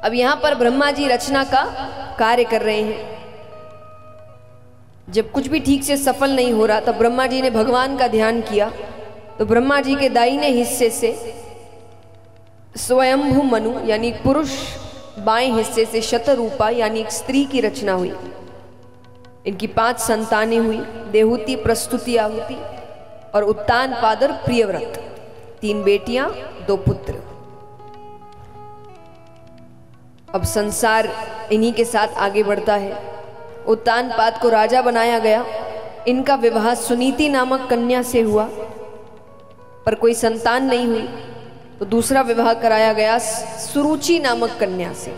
अब यहां पर ब्रह्मा जी रचना का कार्य कर रहे हैं। जब कुछ भी ठीक से सफल नहीं हो रहा तब ब्रह्मा जी ने भगवान का ध्यान किया, तो ब्रह्मा जी के दाहिने हिस्से से स्वयंभू मनु यानी पुरुष, बाएं हिस्से से शतरूपा यानी एक स्त्री की रचना हुई। इनकी 5 संतानें हुई, देहूति, प्रस्तुति, आहुति और उत्तान, पादर, प्रियव्रत। 3 बेटियां, 2 पुत्र। अब संसार इन्हीं के साथ आगे बढ़ता है। उत्तानपाद को राजा बनाया गया। इनका विवाह सुनीति नामक कन्या से हुआ, पर कोई संतान नहीं हुई, तो दूसरा विवाह कराया गया सुरुचि नामक कन्या से।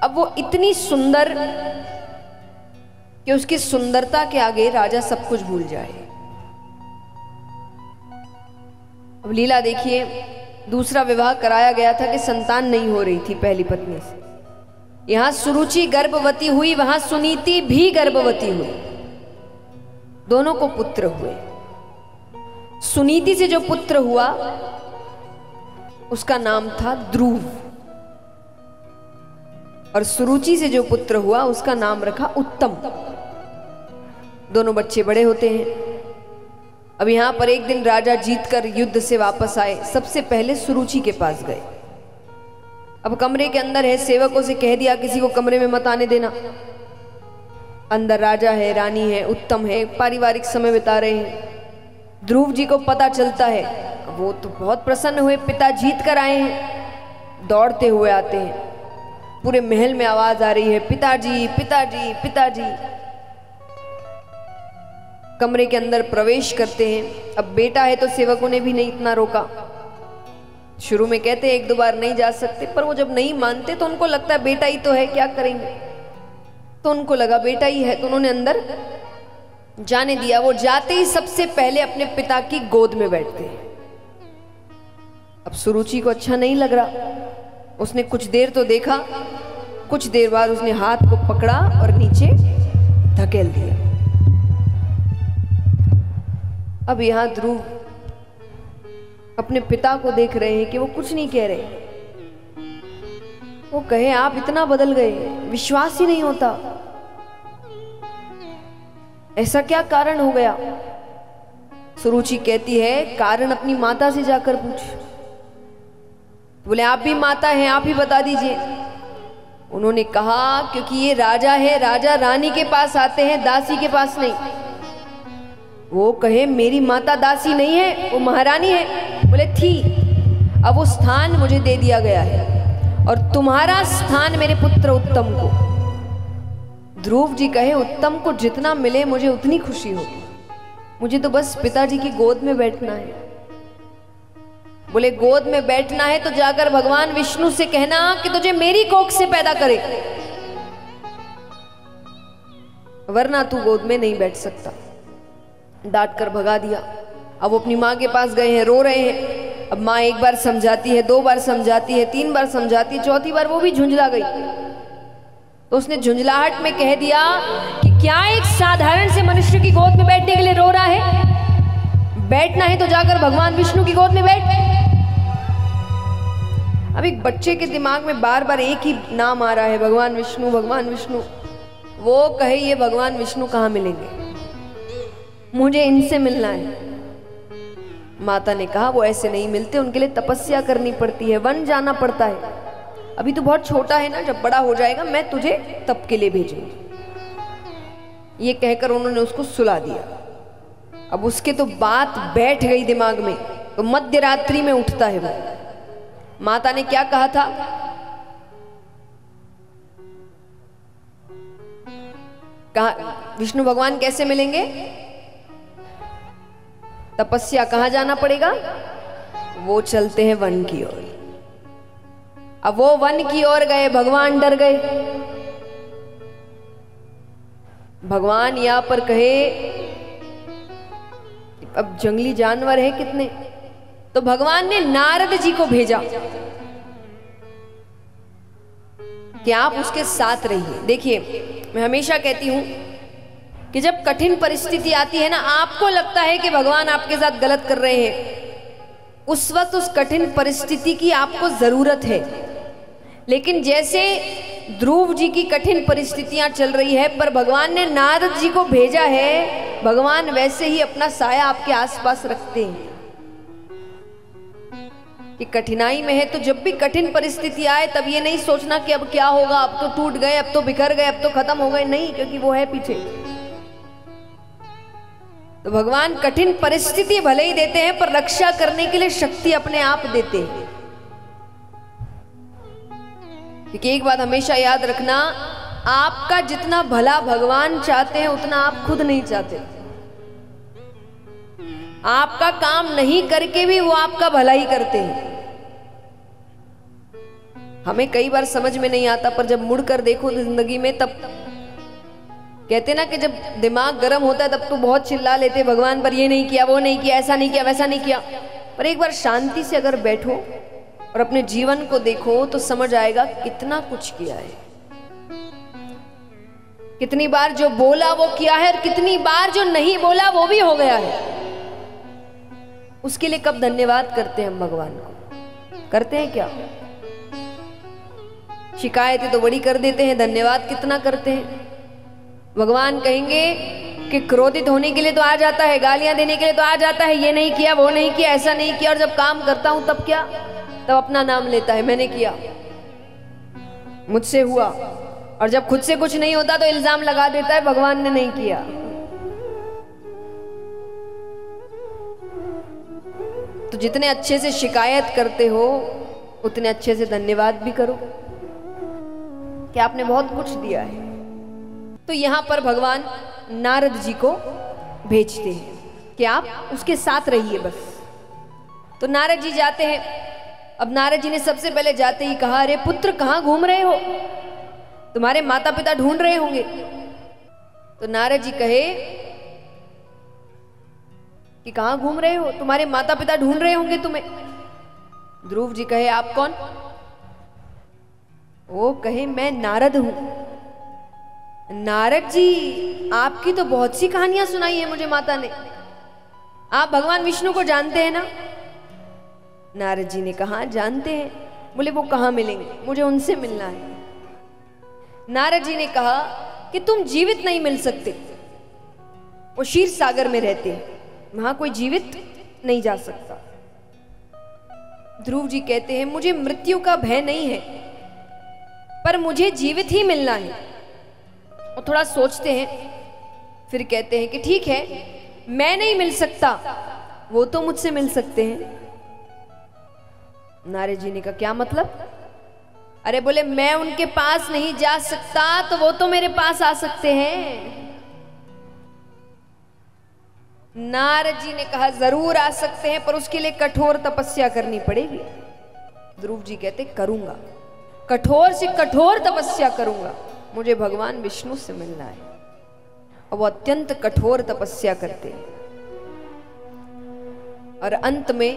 अब वो इतनी सुंदर कि उसकी सुंदरता के आगे राजा सब कुछ भूल जाए। अब लीला देखिए, दूसरा विवाह कराया गया था कि संतान नहीं हो रही थी पहली पत्नी से। यहां सुरुचि गर्भवती हुई, वहां सुनीति भी गर्भवती हुई, दोनों को पुत्र हुए। सुनीति से जो पुत्र हुआ उसका नाम था ध्रुव, और सुरुचि से जो पुत्र हुआ उसका नाम रखा उत्तम। दोनों बच्चे बड़े होते हैं। अब यहां पर एक दिन राजा जीतकर युद्ध से वापस आए। सबसे पहले सुरुचि के पास गए। अब कमरे के अंदर है, सेवकों से कह दिया किसी को कमरे में मत आने देना। अंदर राजा है, रानी है, उत्तम है, पारिवारिक समय बिता रहे हैं। ध्रुव जी को पता चलता है, वो तो बहुत प्रसन्न हुए, पिता जीत कर आए हैं। दौड़ते हुए आते हैं, पूरे महल में आवाज आ रही है, पिताजी पिताजी पिताजी। कमरे के अंदर प्रवेश करते हैं। अब बेटा है तो सेवकों ने भी नहीं इतना रोका। शुरू में कहते हैं 1-2 बार नहीं जा सकते, पर वो जब नहीं मानते तो उनको लगता है बेटा ही तो है, क्या करेंगे। तो उनको लगा बेटा ही है, तो उन्होंने अंदर जाने दिया। वो जाते ही सबसे पहले अपने पिता की गोद में बैठते हैं। अब सुरुचि को अच्छा नहीं लग रहा। उसने कुछ देर तो देखा, कुछ देर बाद उसने हाथ को पकड़ा और नीचे धकेल दिया। अब यहां ध्रुव अपने पिता को देख रहे हैं कि वो कुछ नहीं कह रहे। वो कहे आप इतना बदल गए, विश्वास ही नहीं होता, ऐसा क्या कारण हो गया। सुरुचि कहती है कारण अपनी माता से जाकर पूछ। बोले आप भी माता हैं, आप ही बता दीजिए। उन्होंने कहा क्योंकि ये राजा है, राजा रानी के पास आते हैं, दासी के पास नहीं। वो कहे मेरी माता दासी नहीं है, वो महारानी है। बोले थी, अब वो स्थान मुझे दे दिया गया है और तुम्हारा स्थान मेरे पुत्र उत्तम को। ध्रुव जी कहे उत्तम को जितना मिले मुझे उतनी खुशी होगी, मुझे तो बस पिताजी की गोद में बैठना है। बोले गोद में बैठना है तो जाकर भगवान विष्णु से कहना कि तुझे मेरी कोख से पैदा करे, वरना तू गोद में नहीं बैठ सकता। डांट कर भगा दिया। अब वो अपनी माँ के पास गए हैं, रो रहे हैं। अब माँ एक बार समझाती है, 2 बार समझाती है, 3 बार समझाती है, 4थी बार वो भी झुंझला गई। तो उसने झुंझलाहट में कह दिया कि क्या एक साधारण से मनुष्य की गोद में बैठने के लिए रो रहा है? बैठना है तो जाकर भगवान विष्णु की गोद में बैठ। अब एक बच्चे के दिमाग में बार बार एक ही नाम आ रहा है, भगवान विष्णु भगवान विष्णु। वो कहे ये भगवान विष्णु कहाँ मिलेंगे, मुझे इनसे मिलना है। माता ने कहा वो ऐसे नहीं मिलते, उनके लिए तपस्या करनी पड़ती है, वन जाना पड़ता है। अभी तो बहुत छोटा है ना, जब बड़ा हो जाएगा मैं तुझे तप के लिए भेजूंगी। ये कहकर उन्होंने उसको सुला दिया। अब उसके तो बात बैठ गई दिमाग में, तो मध्य रात्रि में उठता है वो। माता ने क्या कहा था, कहा विष्णु भगवान कैसे मिलेंगे, तपस्या कहां जाना पड़ेगा। वो चलते हैं वन की ओर। अब वो वन की ओर गए, भगवान डर गए। भगवान यहां पर कहे अब जंगली जानवर है कितने, तो भगवान ने नारद जी को भेजा कि आप उसके साथ रहिए। देखिए मैं हमेशा कहती हूं कि जब कठिन परिस्थिति आती है ना, आपको लगता है कि भगवान आपके साथ गलत कर रहे हैं, उस वक्त उस कठिन परिस्थिति की आपको जरूरत है। लेकिन जैसे ध्रुव जी की कठिन परिस्थितियां चल रही है, पर भगवान ने नारद जी को भेजा है, भगवान वैसे ही अपना साया आपके आसपास रखते हैं कि कठिनाई में है तो जब भी कठिन परिस्थिति आए तब ये नहीं सोचना कि अब क्या होगा, अब तो टूट गए, अब तो बिखर गए, अब तो खत्म हो गए, नहीं, क्योंकि वो है पीछे। तो भगवान कठिन परिस्थिति भले ही देते हैं पर रक्षा करने के लिए शक्ति अपने आप देते हैं। क्योंकि एक बात हमेशा याद रखना, आपका जितना भला भगवान चाहते हैं उतना आप खुद नहीं चाहते। आपका काम नहीं करके भी वो आपका भला ही करते हैं। हमें कई बार समझ में नहीं आता, पर जब मुड़कर देखो जिंदगी में तब कहते ना कि जब दिमाग गर्म होता है तब तो बहुत चिल्ला लेते भगवान पर, ये नहीं किया, वो नहीं किया, ऐसा नहीं किया, वैसा नहीं किया। पर एक बार शांति से अगर बैठो और अपने जीवन को देखो तो समझ आएगा कितना कुछ किया है, कितनी बार जो बोला वो किया है और कितनी बार जो नहीं बोला वो भी हो गया है। उसके लिए कब धन्यवाद करते हैं हम भगवान को? करते हैं क्या? शिकायतें तो बड़ी कर देते हैं, धन्यवाद कितना करते हैं? भगवान कहेंगे कि क्रोधित होने के लिए तो आ जाता है, गालियां देने के लिए तो आ जाता है, ये नहीं किया, वो नहीं किया, ऐसा नहीं किया, और जब काम करता हूं तब क्या? तब अपना नाम लेता है, मैंने किया, मुझसे हुआ। और जब खुद से कुछ नहीं होता तो इल्जाम लगा देता है भगवान ने नहीं किया। तो जितने अच्छे से शिकायत करते हो उतने अच्छे से धन्यवाद भी करो कि आपने बहुत कुछ दिया है। तो यहां पर भगवान नारद जी को भेजते हैं कि आप उसके साथ रहिए बस। तो नारद जी जाते हैं। अब नारद जी ने सबसे पहले जाते ही कहा, अरे पुत्र कहां घूम रहे हो? तुम्हारे माता पिता ढूंढ रहे होंगे। तो नारद जी कहे कि कहां घूम रहे हो? तुम्हारे माता पिता ढूंढ रहे होंगे तुम्हें। ध्रुव जी कहे, आप कौन? वो कहे, मैं नारद हूं। नारद जी, आपकी तो बहुत सी कहानियां सुनाई है मुझे माता ने, आप भगवान विष्णु को जानते हैं ना? नारद जी ने कहा, जानते हैं। बोले, वो कहां मिलेंगे? मुझे उनसे मिलना है। नारद जी ने कहा कि तुम जीवित नहीं मिल सकते, वो क्षीर सागर में रहते हैं, वहां कोई जीवित नहीं जा सकता। ध्रुव जी कहते हैं, मुझे मृत्यु का भय नहीं है, पर मुझे जीवित ही मिलना है। और थोड़ा सोचते हैं, फिर कहते हैं कि ठीक है, मैं नहीं मिल सकता, वो तो मुझसे मिल सकते हैं। नारद जी ने कहा, क्या मतलब? अरे बोले, मैं उनके पास नहीं जा सकता तो वो तो मेरे पास आ सकते हैं। नारद जी ने कहा, जरूर आ सकते हैं, पर उसके लिए कठोर तपस्या करनी पड़ेगी। ध्रुव जी कहते, करूंगा, कठोर से कठोर तपस्या करूंगा, मुझे भगवान विष्णु से मिलना है। और वो अत्यंत कठोर तपस्या करते हैं। और अंत में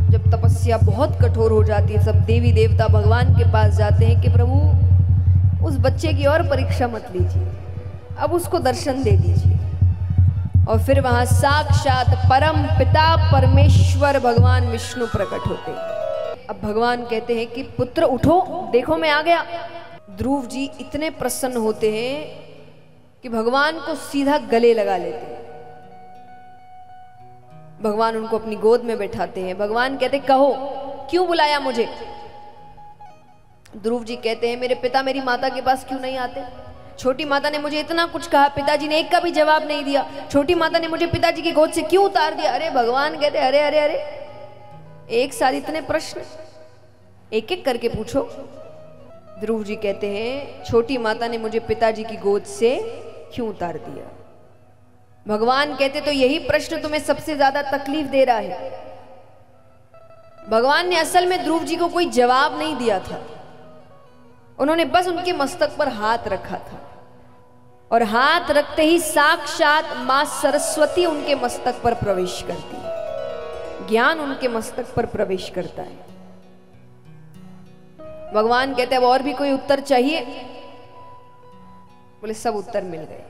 जब तपस्या बहुत कठोर हो जाती है, सब देवी देवता भगवान के पास जाते हैं कि प्रभु उस बच्चे की और परीक्षा मत लीजिए, अब उसको दर्शन दे दीजिए। और फिर वहां साक्षात परम पिता परमेश्वर भगवान विष्णु प्रकट होते हैं। अब भगवान कहते हैं कि पुत्र उठो, देखो मैं आ गया। ध्रुव जी इतने प्रसन्न होते हैं कि भगवान को सीधा गले लगा लेते हैं। भगवान उनको अपनी गोद में बैठाते हैं। भगवान कहते, कहो क्यों बुलाया मुझे? ध्रुव जी कहते हैं, मेरे पिता मेरी माता के पास क्यों नहीं आते? छोटी माता ने मुझे इतना कुछ कहा, पिताजी ने एक का भी जवाब नहीं दिया। छोटी माता ने मुझे पिताजी की गोद से क्यों उतार दिया? अरे भगवान कहते, अरे अरे अरे, एक साथ इतने प्रश्न, एक एक करके पूछो। ध्रुव जी कहते हैं, छोटी माता ने मुझे पिताजी की गोद से क्यों उतार दिया? भगवान कहते, तो यही प्रश्न तुम्हें सबसे ज्यादा तकलीफ दे रहा है। भगवान ने असल में ध्रुव जी को कोई जवाब नहीं दिया था, उन्होंने बस उनके मस्तक पर हाथ रखा था। और हाथ रखते ही साक्षात मां सरस्वती उनके मस्तक पर प्रवेश करती है, ज्ञान उनके मस्तक पर प्रवेश करता है। भगवान कहते हैं, अब और भी कोई उत्तर चाहिए? बोले, सब उत्तर मिल गए।